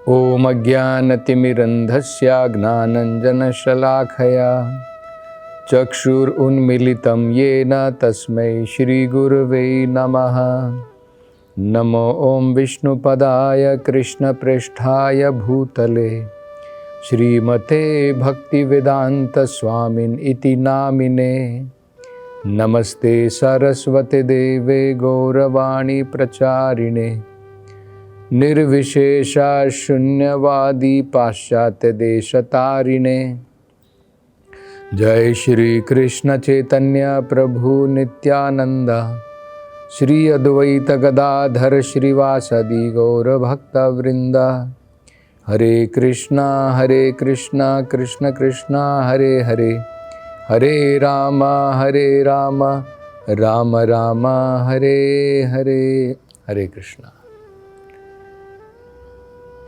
ओम अज्ञानतिमिरन्धस्य ज्ञानाञ्जनशलाखया चक्षुरुन्मीलितं येन तस्मै श्रीगुरवे नमः। नमो ओं विष्णुपदाय कृष्णप्रेष्ठाय भूतले श्रीमते भक्तिवेदान्तस्वामिन् इति नामिने। नमस्ते सरस्वती देवे गौरवाणी प्रचारिणे निर्विशेषा शून्यवादी पाश्चात्य देशतारिणे। जय श्री कृष्ण चैतन्य प्रभु नित्यानंद श्री अद्वैत गदाधर श्रीवासदि गौर भक्त वृंद। हरे कृष्णा कृष्ण कृष्ण हरे हरे, हरे राम राम राम हरे हरे। हरे कृष्णा।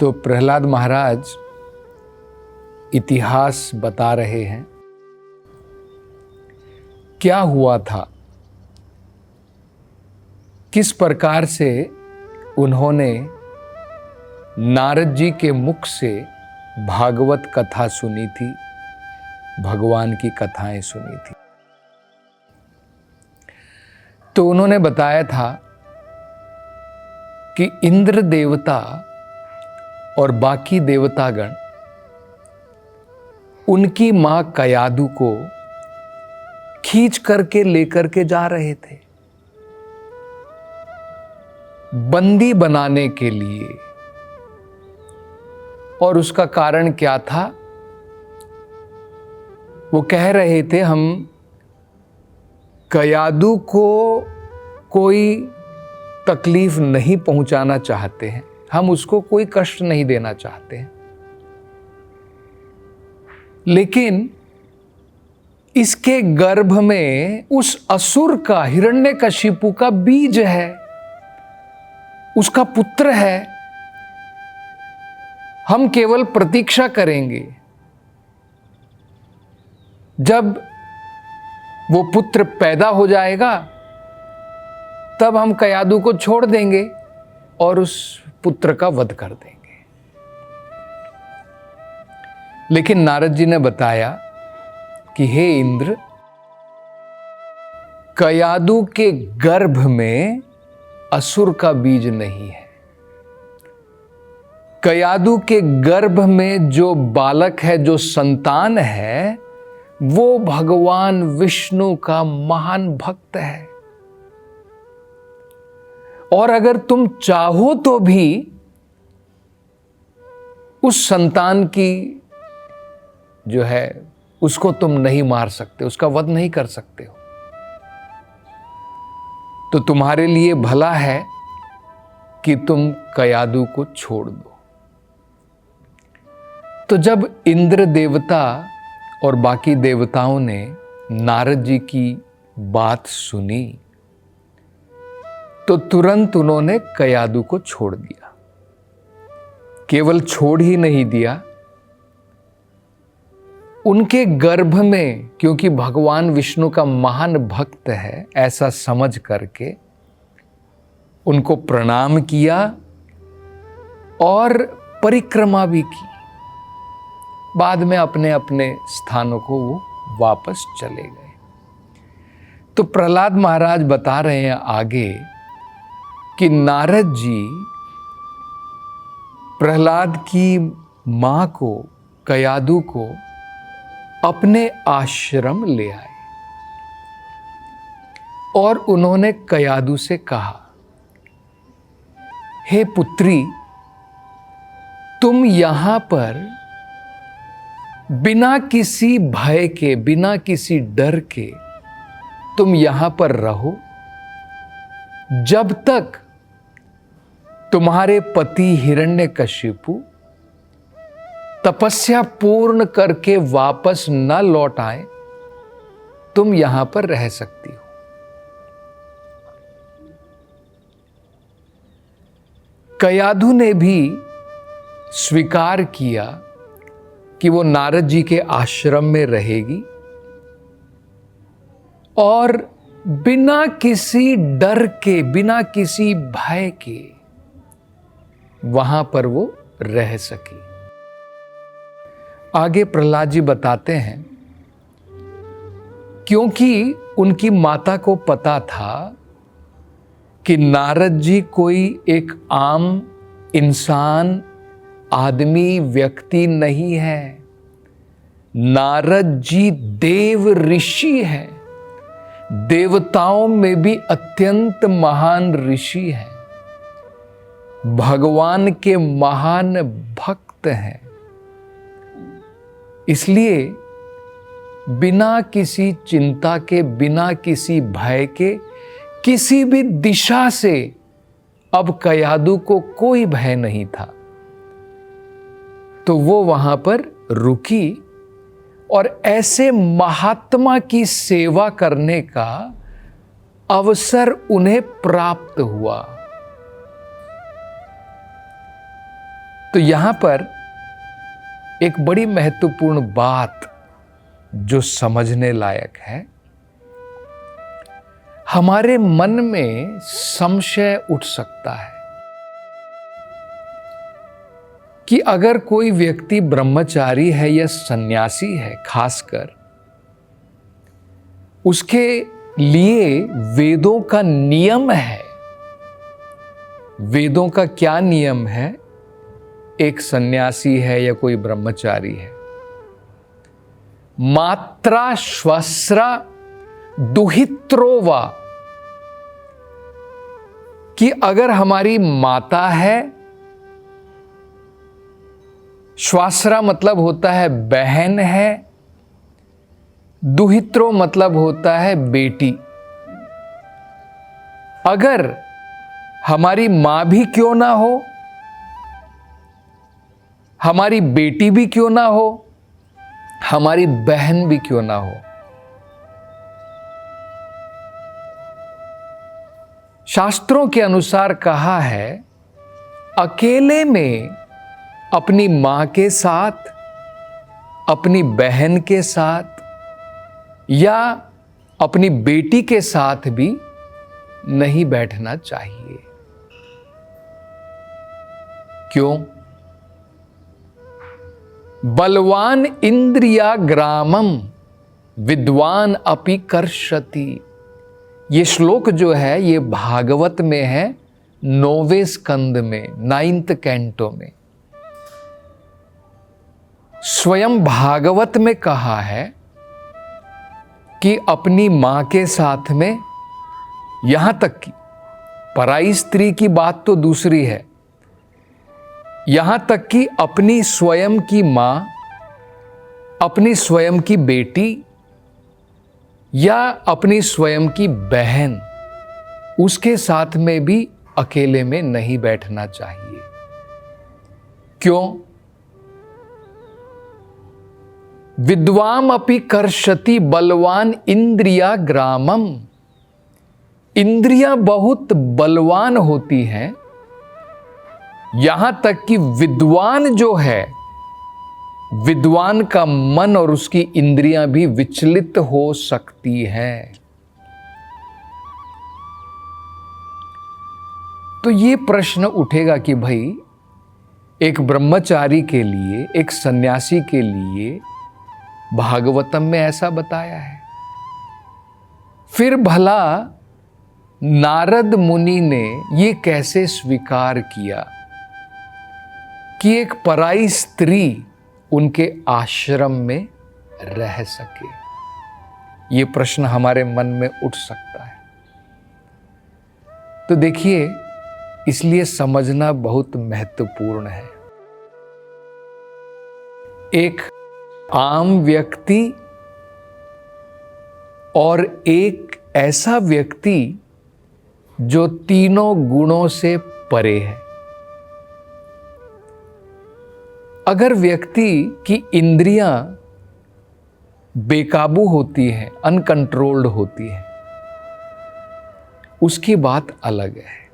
तो प्रहलाद महाराज इतिहास बता रहे हैं क्या हुआ था, किस प्रकार से उन्होंने नारद जी के मुख से भागवत कथा सुनी थी, भगवान की कथाएं सुनी थी। तो उन्होंने बताया था कि इंद्र देवता और बाकी देवतागण उनकी मां कयादु को खींच करके लेकर के जा रहे थे बंदी बनाने के लिए। और उसका कारण क्या था? वो कह रहे थे हम कयादु को कोई तकलीफ नहीं पहुंचाना चाहते हैं, हम उसको कोई कष्ट नहीं देना चाहते हैं, लेकिन इसके गर्भ में उस असुर का, हिरण्यकशिपु का बीज है, उसका पुत्र है। हम केवल प्रतीक्षा करेंगे, जब वो पुत्र पैदा हो जाएगा तब हम कयादु को छोड़ देंगे और उस पुत्र का वध कर देंगे। लेकिन नारद जी ने बताया कि हे इंद्र, कयादु के गर्भ में असुर का बीज नहीं है। कयादु के गर्भ में जो बालक है, जो संतान है, वो भगवान विष्णु का महान भक्त है। और अगर तुम चाहो तो भी उस संतान की जो है उसको तुम नहीं मार सकते, उसका वध नहीं कर सकते हो। तो तुम्हारे लिए भला है कि तुम कयादु को छोड़ दो। तो जब इंद्र देवता और बाकी देवताओं ने नारद जी की बात सुनी तो तुरंत उन्होंने कयादु को छोड़ दिया। केवल छोड़ ही नहीं दिया, उनके गर्भ में, क्योंकि भगवान विष्णु का महान भक्त है ऐसा समझ करके उनको प्रणाम किया और परिक्रमा भी की। बाद में अपने अपने स्थानों को वो वापस चले गए। तो प्रहलाद महाराज बता रहे हैं आगे कि नारद जी प्रहलाद की मां को, कयादु को अपने आश्रम ले आए और उन्होंने कयादु से कहा, हे पुत्री, तुम यहां पर बिना किसी भय के, बिना किसी डर के तुम यहां पर रहो, जब तक तुम्हारे पति हिरण्यकशिपु तपस्या पूर्ण करके वापस न लौट आए, तुम यहां पर रह सकती हो। कयादु ने भी स्वीकार किया कि वो नारद जी के आश्रम में रहेगी और बिना किसी डर के, बिना किसी भय के वहां पर वो रह सकी। आगे प्रहलाद जी बताते हैं, क्योंकि उनकी माता को पता था कि नारद जी कोई एक आम इंसान, आदमी, व्यक्ति नहीं है। नारद जी देव ऋषि हैं, देवताओं में भी अत्यंत महान ऋषि हैं, भगवान के महान भक्त हैं। इसलिए बिना किसी चिंता के, बिना किसी भय के, किसी भी दिशा से अब कयादु को कोई भय नहीं था। तो वो वहां पर रुकी और ऐसे महात्मा की सेवा करने का अवसर उन्हें प्राप्त हुआ। तो यहां पर एक बड़ी महत्वपूर्ण बात जो समझने लायक है, हमारे मन में संशय उठ सकता है कि अगर कोई व्यक्ति ब्रह्मचारी है या सन्यासी है, खासकर उसके लिए वेदों का नियम है। वेदों का क्या नियम है? एक सन्यासी है या कोई ब्रह्मचारी है, मात्रा श्वस्रा दुहित्रोवा, कि अगर हमारी माता है, श्वासरा मतलब होता है बहन है, दुहित्रो मतलब होता है बेटी। अगर हमारी मां भी क्यों ना हो, हमारी बेटी भी क्यों ना हो, हमारी बहन भी क्यों ना हो, शास्त्रों के अनुसार कहा है, अकेले में अपनी मां के साथ, अपनी बहन के साथ या अपनी बेटी के साथ भी नहीं बैठना चाहिए। क्यों? बलवान इंद्रिया ग्रामम विद्वान अपि कर्षति। ये श्लोक जो है ये भागवत में है, 9वें स्कंद में, 9th कैंटो में। स्वयं भागवत में कहा है कि अपनी मां के साथ में, यहां तक कि पराई स्त्री की बात तो दूसरी है, यहां तक कि अपनी स्वयं की मां, अपनी स्वयं की बेटी या अपनी स्वयं की बहन, उसके साथ में भी अकेले में नहीं बैठना चाहिए। क्यों? विद्वाम अपि कर्षति बलवान इंद्रिया ग्रामम। इंद्रियां बहुत बलवान होती हैं, यहां तक कि विद्वान जो है, विद्वान का मन और उसकी इंद्रियां भी विचलित हो सकती हैं। तो ये प्रश्न उठेगा कि भाई एक ब्रह्मचारी के लिए, एक सन्यासी के लिए भागवतम में ऐसा बताया है, फिर भला नारद मुनि ने ये कैसे स्वीकार किया कि एक पराई स्त्री उनके आश्रम में रह सके? ये प्रश्न हमारे मन में उठ सकता है। तो देखिए, इसलिए समझना बहुत महत्वपूर्ण है। एक आम व्यक्ति और एक ऐसा व्यक्ति जो तीनों गुणों से परे है। अगर व्यक्ति की इंद्रियां बेकाबू होती हैं, अनकंट्रोल्ड होती हैं, उसकी बात अलग है।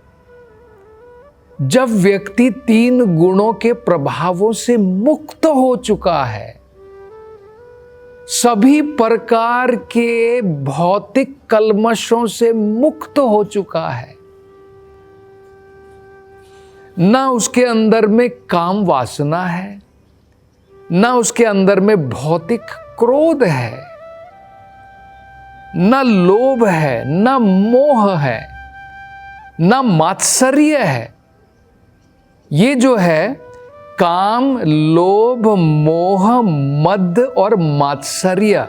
जब व्यक्ति 3 गुणों के प्रभावों से मुक्त हो चुका है, सभी प्रकार के भौतिक कल्मशों से मुक्त हो चुका है, ना उसके अंदर में काम वासना है, ना उसके अंदर में भौतिक क्रोध है, ना लोभ है, ना मोह है, ना मात्सर्य है। ये जो है काम, लोभ, मोह, मद और मात्सर्य,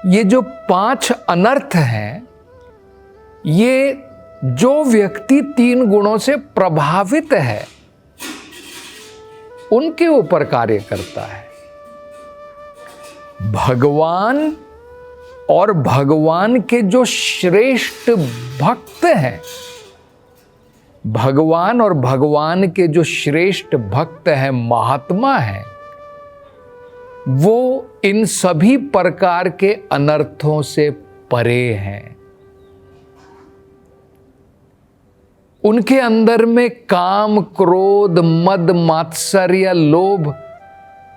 ये जो 5 अनर्थ हैं, ये जो व्यक्ति 3 गुणों से प्रभावित है उनके ऊपर कार्य करता है। भगवान और भगवान के जो श्रेष्ठ भक्त हैं, भगवान और भगवान के जो श्रेष्ठ भक्त हैं, महात्मा हैं, वो इन सभी प्रकार के अनर्थों से परे हैं। उनके अंदर में काम, क्रोध, मद, मात्सर्य, लोभ,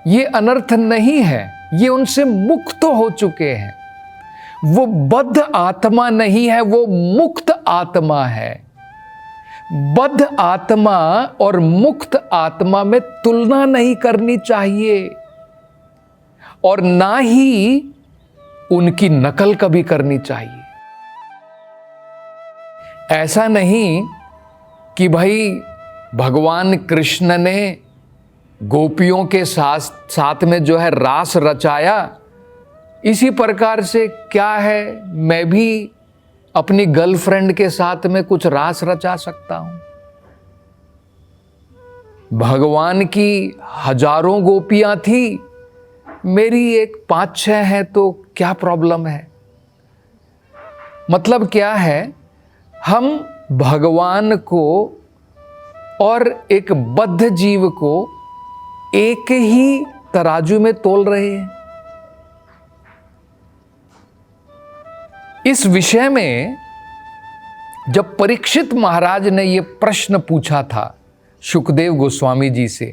ये अनर्थ नहीं है। ये उनसे मुक्त हो चुके हैं। वो बद्ध आत्मा नहीं है, वो मुक्त आत्मा है। बद्ध आत्मा और मुक्त आत्मा में तुलना नहीं करनी चाहिए और ना ही उनकी नकल कभी करनी चाहिए। ऐसा नहीं कि भाई भगवान कृष्ण ने गोपियों के साथ में जो है रास रचाया, इसी प्रकार से क्या है, मैं भी अपनी गर्लफ्रेंड के साथ में कुछ रास रचा सकता हूं। भगवान की हजारों गोपियां थी, मेरी एक 5-6 है तो क्या प्रॉब्लम है। मतलब क्या है, हम भगवान को और एक बद्ध जीव को एक ही तराजू में तोल रहे हैं। इस विषय में जब परीक्षित महाराज ने यह प्रश्न पूछा था शुकदेव गोस्वामी जी से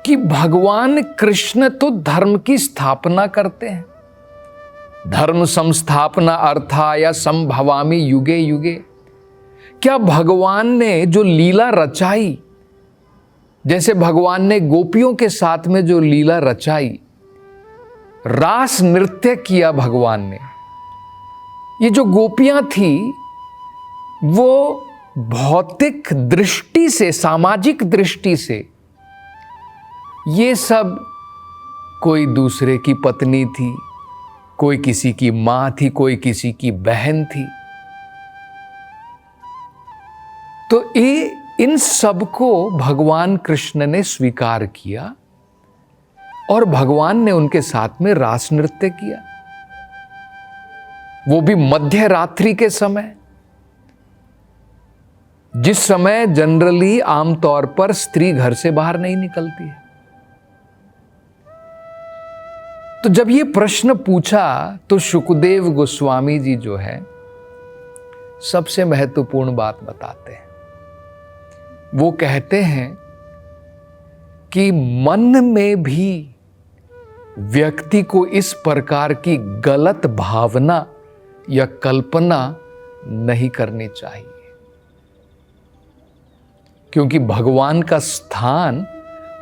कि भगवान कृष्ण तो धर्म की स्थापना करते हैं, धर्म संस्थापना अर्था या संभवामि युगे युगे, क्या भगवान ने जो लीला रचाई, जैसे भगवान ने गोपियों के साथ में जो लीला रचाई, रास नृत्य किया भगवान ने, ये जो गोपियां थी वो भौतिक दृष्टि से, सामाजिक दृष्टि से ये सब कोई दूसरे की पत्नी थी, कोई किसी की मां थी, कोई किसी की बहन थी। तो ये इन सबको भगवान कृष्ण ने स्वीकार किया और भगवान ने उनके साथ में रास नृत्य किया, वो भी मध्य रात्रि के समय, जिस समय जनरली आमतौर पर स्त्री घर से बाहर नहीं निकलती है। तो जब ये प्रश्न पूछा तो शुकदेव गोस्वामी जी जो है सबसे महत्वपूर्ण बात बताते हैं। वो कहते हैं कि मन में भी व्यक्ति को इस प्रकार की गलत भावना या कल्पना नहीं करनी चाहिए, क्योंकि भगवान का स्थान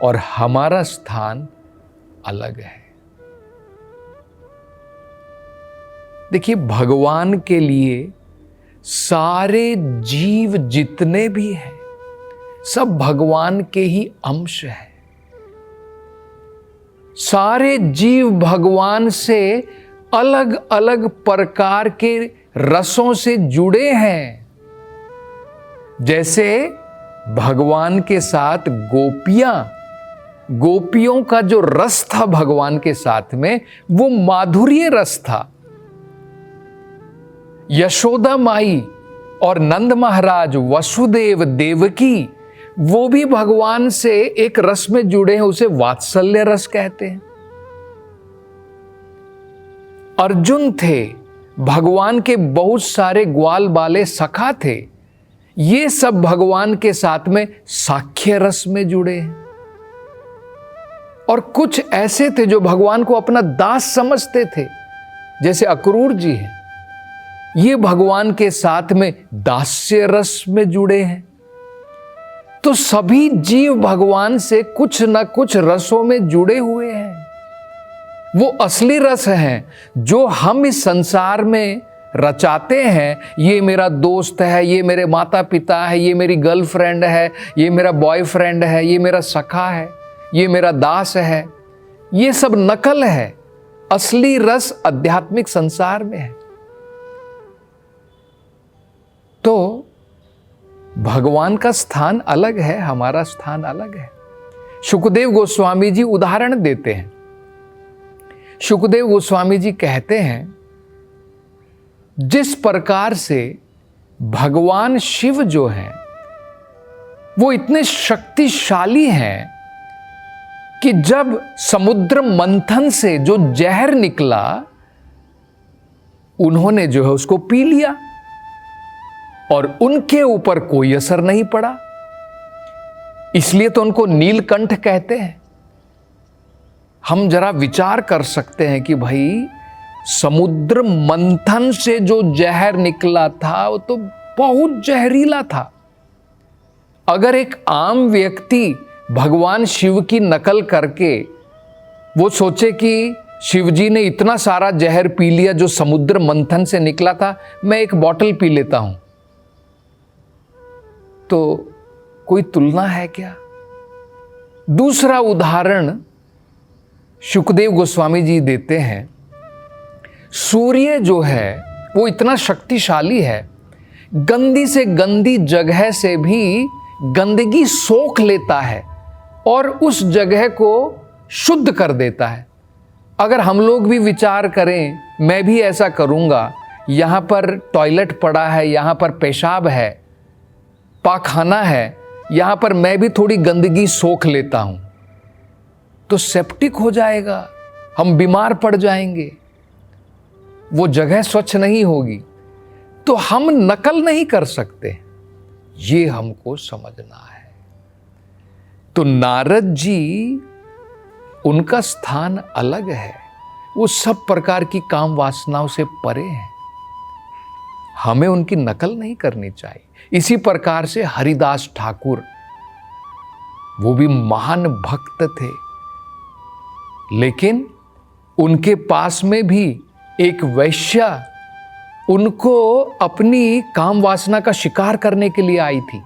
और हमारा स्थान अलग है। देखिए, भगवान के लिए सारे जीव जितने भी हैं सब भगवान के ही अंश हैं। सारे जीव भगवान से अलग अलग प्रकार के रसों से जुड़े हैं। जैसे भगवान के साथ गोपियों का जो रस था भगवान के साथ में, वो माधुर्य रस था। यशोदा माई और नंद महाराज, वसुदेव, देवकी, वो भी भगवान से एक रस में जुड़े हैं, उसे वात्सल्य रस कहते हैं। अर्जुन थे, भगवान के बहुत सारे ग्वाल बाले सखा थे, ये सब भगवान के साथ में साख्य रस में जुड़े हैं। और कुछ ऐसे थे जो भगवान को अपना दास समझते थे, जैसे अक्रूर जी हैं, ये भगवान के साथ में दास्य रस में जुड़े हैं। तो सभी जीव भगवान से कुछ न कुछ रसों में जुड़े हुए हैं। वो असली रस हैं जो हम इस संसार में रचाते हैं। ये मेरा दोस्त है, ये मेरे माता पिता है, ये मेरी गर्लफ्रेंड है, ये मेरा बॉयफ्रेंड है, ये मेरा सखा है, ये मेरा दास है। ये सब नकल है। असली रस आध्यात्मिक संसार में है। तो भगवान का स्थान अलग है, हमारा स्थान अलग है। शुकदेव गोस्वामी जी उदाहरण देते हैं। शुकदेव गोस्वामी जी कहते हैं, जिस प्रकार से भगवान शिव जो हैं वो इतने शक्तिशाली हैं कि जब समुद्र मंथन से जो जहर निकला उन्होंने जो है उसको पी लिया और उनके ऊपर कोई असर नहीं पड़ा। इसलिए तो उनको नीलकंठ कहते हैं। हम जरा विचार कर सकते हैं कि भाई समुद्र मंथन से जो जहर निकला था वो तो बहुत जहरीला था। अगर एक आम व्यक्ति भगवान शिव की नकल करके वो सोचे कि शिव जी ने इतना सारा जहर पी लिया जो समुद्र मंथन से निकला था, मैं एक बॉटल पी लेता हूं, तो कोई तुलना है क्या? दूसरा उदाहरण शुकदेव गोस्वामी जी देते हैं। सूर्य जो है वो इतना शक्तिशाली है, गंदी से गंदी जगह से भी गंदगी सोख लेता है और उस जगह को शुद्ध कर देता है। अगर हम लोग भी विचार करें, मैं भी ऐसा करूंगा, यहां पर टॉयलेट पड़ा है, यहां पर पेशाब है, पाखाना है, यहां पर मैं भी थोड़ी गंदगी सोख लेता हूं, तो सेप्टिक हो जाएगा, हम बीमार पड़ जाएंगे, वो जगह स्वच्छ नहीं होगी। तो हम नकल नहीं कर सकते, ये हमको समझना है। तो नारद जी, उनका स्थान अलग है, वो सब प्रकार की काम वासनाओं से परे हैं। हमें उनकी नकल नहीं करनी चाहिए। इसी प्रकार से हरिदास ठाकुर, वो भी महान भक्त थे, लेकिन उनके पास में भी एक वैश्या उनको अपनी काम वासना का शिकार करने के लिए आई थी,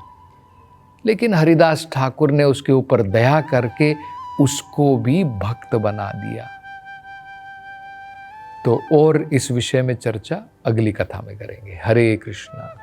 लेकिन हरिदास ठाकुर ने उसके ऊपर दया करके उसको भी भक्त बना दिया। तो और इस विषय में चर्चा अगली कथा में करेंगे। हरे कृष्णा।